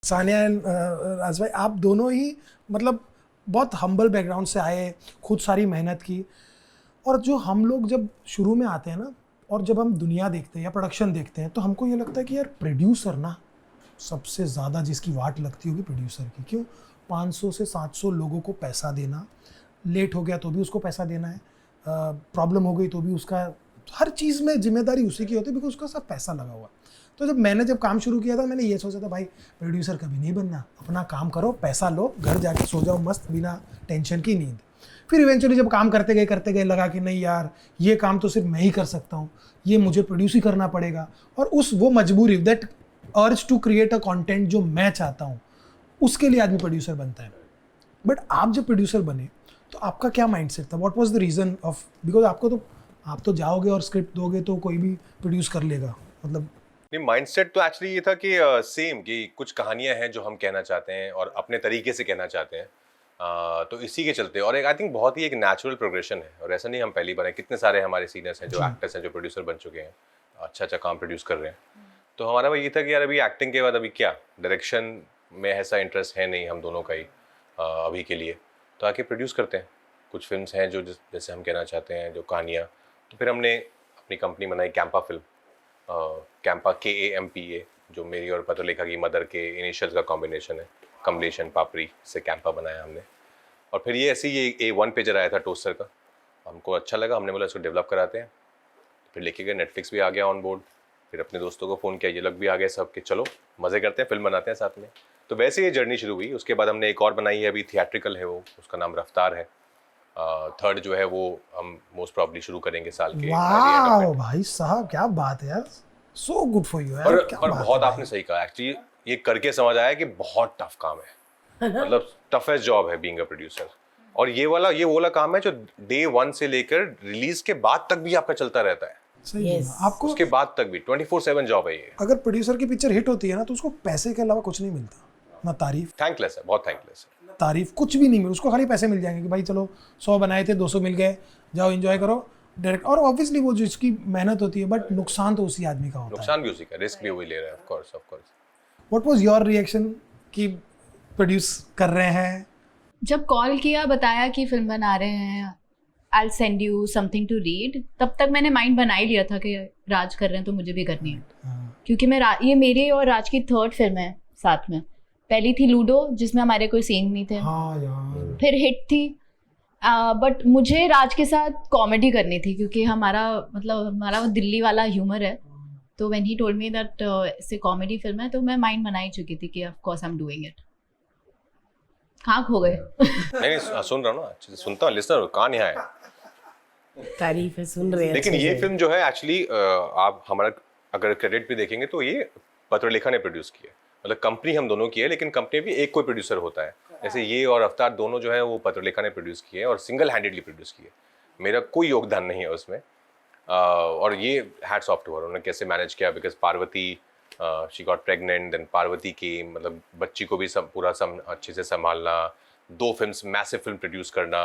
Sania and राज भाई, आप दोनों ही मतलब बहुत हम्बल बैकग्राउंड से आए, खुद सारी मेहनत की, और जो हम लोग जब शुरू में आते हैं ना, और जब हम दुनिया देखते हैं या प्रोडक्शन देखते हैं, तो हमको ये लगता है कि यार प्रोड्यूसर ना सबसे ज़्यादा जिसकी वाट लगती होगी प्रोड्यूसर की। क्यों? 500 से 700 लोगों को पैसा देना, लेट हो गया तो भी उसको पैसा देना है, प्रॉब्लम हो गई तो भी उसका, हर चीज़ में जिम्मेदारी उसी की होती है, बिकॉज उसका सब पैसा लगा हुआ। तो जब काम शुरू किया था, मैंने ये सोचा था भाई प्रोड्यूसर कभी नहीं बनना, अपना काम करो, पैसा लो, घर जाके सो जाओ मस्त, बिना टेंशन की नींद। फिर इवेंचुअली जब काम करते गए लगा कि नहीं यार, ये काम तो सिर्फ मैं ही कर सकता हूँ, ये मुझे प्रोड्यूस ही करना पड़ेगा, और वो मजबूरी, that urge to create a content जो मैं चाहता हूँ, उसके लिए आदमी प्रोड्यूसर बनता है। बट आप जब प्रोड्यूसर बने तो आपका क्या माइंडसेट था? What was the reason of, because आप तो जाओगे और स्क्रिप्ट दोगे तो कोई भी प्रोड्यूस कर लेगा, मतलब नहीं, माइंडसेट तो एक्चुअली ये था कि सेम कि कुछ कहानियां हैं जो हम कहना चाहते हैं और अपने तरीके से कहना चाहते हैं, तो इसी के चलते, और एक आई थिंक बहुत ही एक नेचुरल प्रोग्रेशन है, और ऐसा नहीं हम पहली बार हैं, कितने सारे हमारे सीनियर्स हैं जो एक्टर्स हैं जो प्रोड्यूसर बन चुके हैं, अच्छा काम प्रोड्यूस कर रहे हैं। तो हमारा ये था कि यार अभी एक्टिंग के बाद अभी क्या, डायरेक्शन में ऐसा इंटरेस्ट है नहीं हम दोनों का ही अभी के लिए, तो आके प्रोड्यूस करते हैं। कुछ फिल्म्स हैं जो जैसे हम कहना चाहते हैं, जो कहानियाँ, तो फिर हमने अपनी कंपनी बनाई कैंपा फिल्म, कैंपा KAMPA, जो मेरी और पत्रलेखा की मदर के इनिशियल्स का कॉम्बिनेशन है, कमलेश एंड पापड़ी से कैंपा बनाया हमने। और फिर ये ऐसे ही A1 पेजर आया था टोस्टर का, हमको अच्छा लगा, हमने बोला इसको डेवलप कराते हैं, फिर लेके गए, नेटफ्लिक्स भी आ गया ऑन बोर्ड, फिर अपने दोस्तों को फ़ोन किया, ये लोग भी आ गए सब कि चलो मज़े करते हैं, फिल्म बनाते हैं साथ में। तो वैसे ये जर्नी शुरू हुई। उसके बाद हमने एक और बनाई है, अभी थिएट्रिकल है वो, उसका नाम रफ्तार है। थर्ड जो है वो हम मोस्ट प्रॉब्ली शुरू करेंगे साल के। वाह भाई साहब, क्या बात है यार, सो गुड फॉर यू यार। पर बहुत आपने सही कहा, एक्चुअली ये करके समझ आया कि बहुत टफ काम है, मतलब टफेस्ट जॉब है बीइंग अ प्रोड्यूसर। और ये वाला काम है जो डे 1 से लेकर रिलीज के बाद तक भी आपका चलता रहता है। yes. आपको उसके बाद तक भी 24/7 जॉब है ये। अगर प्रोड्यूसर की पिक्चर हिट होती है ना, तो उसको पैसे के अलावा कुछ नहीं मिलता, ना तारीफ, थैंकलेस है, बहुत थैंकलेस है, तारीफ कुछ भी नहीं मिले उसको, खाली पैसे मिल जाएंगे कि भाई चलो 100 बनाए थे 200 मिल गए, जाओ एंजॉय करो डायरेक्ट। और ऑब्वियसली वो जिसकी मेहनत होती है, बट नुकसान तो उसी आदमी का होता है। नुकसान भी उसी का, रिस्क भी वही ले रहा है, of course. What was your reaction कि प्रोड्यूस कर रहे हैं? जब कॉल किया, बताया कि फिल्म बना रहे हैं, I'll send you something to read, तब तक मैंने माइंड बना ही लिया था कि राज कर रहे हैं तो मुझे भी करनी है। क्योंकि ये मेरे और राज की 3rd फिल्म है साथ में। पहली थी लूडो, जिसमें हमारे कोई सीन नहीं थे। हाँ यार। फिर हिट थी, बट मुझे राज के साथ कॉमेडी करनी थी, क्योंकि हमारा वो दिल्ली वाला ह्यूमर है। तो when he told me that इससे कॉमेडी फिल्म है, तो मैं माइंड बना ही चुकी थी कि of course I am doing it. कहाँ खो गए? नहीं, सुन रहा हूँ ना, अच्छे से सुनता हूँ, लिसनर कहाँ नहीं आया, तारीफ है, सुन रहे हैं। लेकिन ये फिल्म जो है एक्चुअली आप हमारा अगर क्रेडिट भी देखेंगे तो ये पत्रलेखा ने प्रोड्यूस की है, मतलब कंपनी हम दोनों की है, लेकिन कंपनी भी एक कोई प्रोड्यूसर होता है। जैसे ये और रफ्तार दोनों जो है वो पत्रलेखा ने प्रोड्यूस किए और सिंगल हैंडेडली प्रोड्यूस किए, मेरा कोई योगदान नहीं है उसमें। और ये हैट्स ऑफ टू हर, उन्होंने कैसे मैनेज किया, because Parvati she got pregnant, then Parvati की मतलब बच्ची को भी अच्छे से संभालना, 2 फिल्म्स, मैसिव फिल्म प्रोड्यूस करना,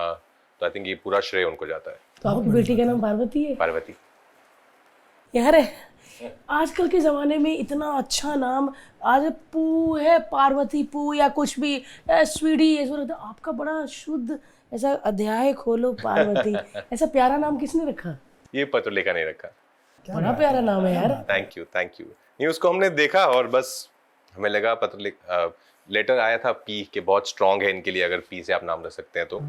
तो आई थिंक ये पूरा श्रेय उनको जाता है। तो आपकी बेटी का नाम पार्वती है? पार्वती यार आजकल के ज़माने में इतना अच्छा नाम, आज पू है, पार्वती पू या कुछ भी, स्वीडी, ऐसा आपका बड़ा शुद्ध ऐसा अध्याय खोलो पार्वती। ऐसा प्यारा नाम किसने रखा? ये पत्रलेखा ने रखा। बड़ा प्यारा नाम है यार। थैंक यू नहीं, उसको हमने देखा और बस हमें लगा लेटर आया था पी के बहुत स्ट्रांग है इनके लिए, अगर पी से आप नाम रख सकते हैं तो।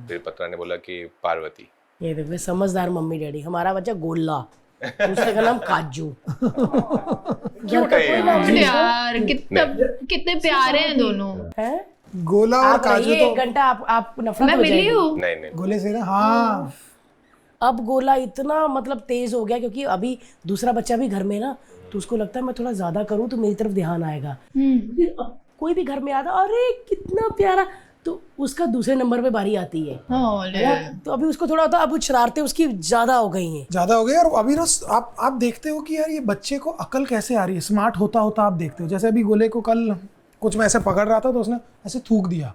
फिर पत्रा ने बोला कि पार्वती। ये देखो समझदार मम्मी डैडी। हमारा बच्चा गोला, दूसरे का नाम काजू। क्यूट है यार, कितने प्यारे हैं दोनों। हैं गोला और काजू। तो 1 घंटा आप नफरत मैं हो मिली जाएगी। हूँ नहीं गोले से ना। हाँ अब गोला इतना मतलब तेज हो गया, क्योंकि अभी दूसरा बच्चा भी घर में ना, तो उसको लगता है मैं थोड़ा ज्यादा करूँ तो मेरी तरफ ध्यान आएगा। फिर अब कोई भी घर में आता, अरे कितना प्यारा, तो उसका दूसरे नंबर पे बारी आती है। तो अभी उसको थोड़ा होता है, अब शरारतें उसकी ज्यादा हो गई हैं। ज्यादा हो गई। और अभी ना आप देखते हो कि यार ये बच्चे को अकल कैसे आ रही है, स्मार्ट होता आप देखते हो। जैसे अभी गोले को कल कुछ मैं ऐसे पकड़ रहा था तो उसने ऐसे थूक दिया,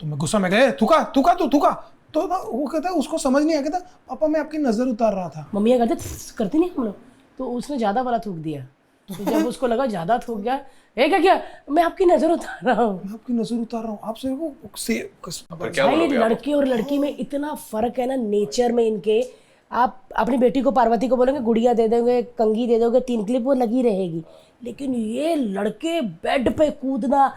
तो मैं गुस्सा में गए, थूका तो ना वो कहता है, उसको समझ नहीं आया, कहता पापा मैं आपकी नजर उतार रहा था। मम्मियाँ करती नहीं हम लोग, तो उसने ज्यादा वाला थूक दिया। तो जब उसको लगा ज्यादा थूक गया, क्या मैं आपकी नजर उतार रहा हूँ। मैं आपकी नजर उतार रहा हूँ, आप सिर्फ वो पर क्या भाई बोलोगे आप? लड़के और लड़की में इतना फर्क है ना नेचर में इनके। आप अपनी बेटी को पार्वती को बोलोगे गुड़िया दे दोगे, कंघी दे दोगे, 3 क्लिप वो लगी रहेगी। लेकिन ये लड़के बेड पे कूदना,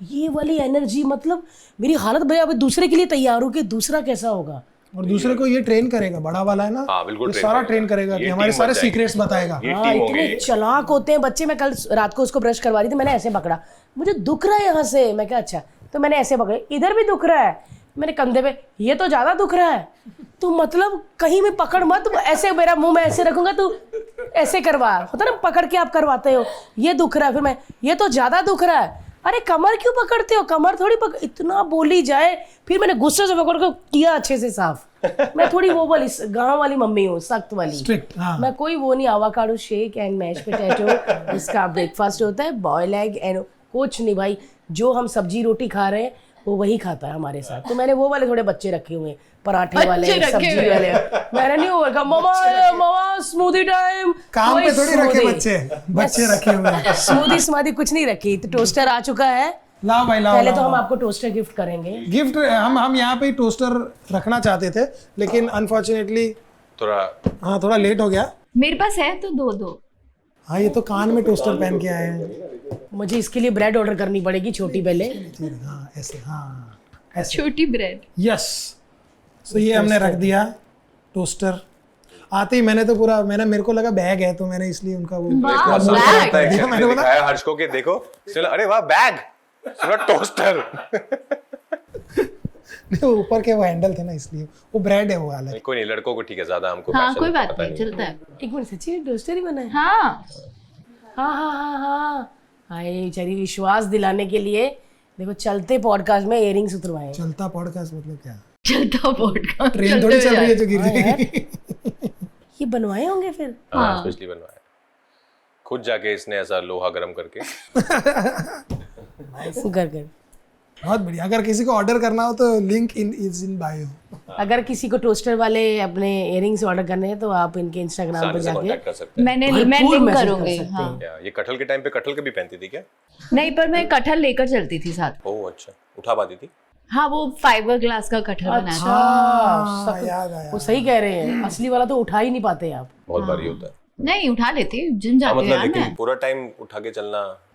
ये वाली एनर्जी, मतलब मेरी हालत भैया अभी दूसरे के लिए तैयार हूँ कि दूसरा कैसा होगा। और दूसरे को ये ट्रेन करेगा, बड़ा वाला है ना, हाँ, बिल्कुल ये train सारा करेगा। ट्रेन करेगा कि ये हमारे team सारे बन जाएगी। सीक्रेट्स बताएगा। ये हाँ, टीम इतने होंगे। चालाक होते हैं बच्चे। मैं कल रात को उसको ब्रश करवा रही थी, मैंने ऐसे पकड़ा, मुझे दुख रहा है यहाँ से। मैं क्या अच्छा, तो मैंने ऐसे पकड़ा, इधर भी दुख रहा है, मेरे कंधे पे, ये तो ज्यादा दुख रहा है। तू मतलब कहीं में पकड़ मत, ऐसे मेरा मुंह में ऐसे रखूंगा, तू ऐसे करवा, होता ना पकड़ के आप करवाते हो, ये दुख रहा है, फिर मैं, ये तो ज्यादा दुख रहा है। अरे कमर क्यों पकड़ते हो, कमर थोड़ी इतना बोली जाए। फिर मैंने गुस्से से पकड़ के किया अच्छे से साफ। मैं थोड़ी वो वाली गांव वाली मम्मी हूँ, सख्त वाली, स्ट्रिक्ट। हाँ, मैं कोई वो नहीं, avocado shake and mash potato इसका ब्रेकफास्ट होता है, बॉयल एग एंड कुछ नहीं भाई। जो हम सब्जी रोटी खा रहे हैं वो वही खाता है हमारे साथ। तो मैंने वो वाले थोड़े बच्चे रखे हुए हैं, पराठे वाले, बच्चे रखे सब्जी हुए हैं। वाले। मैंने नहीं वो रखा, ममा स्मूदी टाइम, काम पे थोड़ी रखे बच्चे रखे हुए हैं। स्मूदी स्मादी कुछ नहीं रखी। तो टोस्टर आ चुका है, लाओ भाई लाओ। पहले तो हम आपको टोस्टर गिफ्ट करेंगे। गिफ्ट हम यहाँ पे टोस्टर रखना चाहते थे, लेकिन अनफॉर्चुनेटली थोड़ा हाँ थोड़ा लेट हो गया। मेरे पास है तो दो। हाँ, ये तो कान में टोस्टर पहन के आए हैं। मुझे इसके लिए ब्रेड ऑर्डर करनी पड़ेगी छोटी पहले। हाँ ऐसे, हाँ ऐसे, छोटी ब्रेड। यस। तो ये हमने रख दिया टोस्टर। आते ही मैंने तो पूरा, मेरे को लगा बैग है, तो मैंने इसलिए उनका वो बहुत बैग। सरल होता है। मैंने मैंने बोला- दिखाया हर्ष को कि देखो, चलो, अरे वाह बैग, चलो टोस्टर। नहीं, वो ऊपर के वो हैंडल थे ना, इसलिए वो ब्रेड है वो वाला। कोई नहीं, लड़कों को ठीक है, ज्यादा हमको हाँ fashion कोई का बात पता नहीं, चलता है। एक मिनट, सच्ची टोस्टर ही बना है? हाँ हाँ। हाय चली, विश्वास दिलाने के लिए देखो चलते पॉडकास्ट में इयरिंग्स उतरवाए। चलता पॉडकास्ट मतलब क्या? चलता पॉडकास्ट, ट्रेन थोड़ी चल रही है जो गिर जाएगी। ये बनवाए होंगे फिर? हाँ, स्पेशली बनवाया खुद जाके इसने, ऐसा लोहा गर्म करके। कर कर। बहुत बढ़िया। अगर किसी को ऑर्डर करना हो तो लिंक इज इन बायो। अगर किसी को टोस्टर वाले अपने इयरिंग्स ऑर्डर करने हैं तो आप इनके इंस्टाग्राम आसानी पे से जाके कांटेक्ट कर सकते हैं। मैं भरपूर लिंक मैसेज कर करूंगी। सकते हाँ या ये कटहल के टाइम पे कटहल कभी पहनती थी क्या? नहीं, पर मैं कटहल लेकर चलती थी साथ। ओह अच्छा, उठा पाती थी। हाँ, वो फाइबर ग्लास का कटहल बनाया था। हाँ, सख्त- याद आया। वो सही कह रहे हैं, असली वाला तो उठा ही नहीं पाते आप। बहुत भारी होता है। नहीं, उठा लेती, जिम हाँ, जाती मतलब यार लेकिन मैं। पूरा टाइम उठा के चलना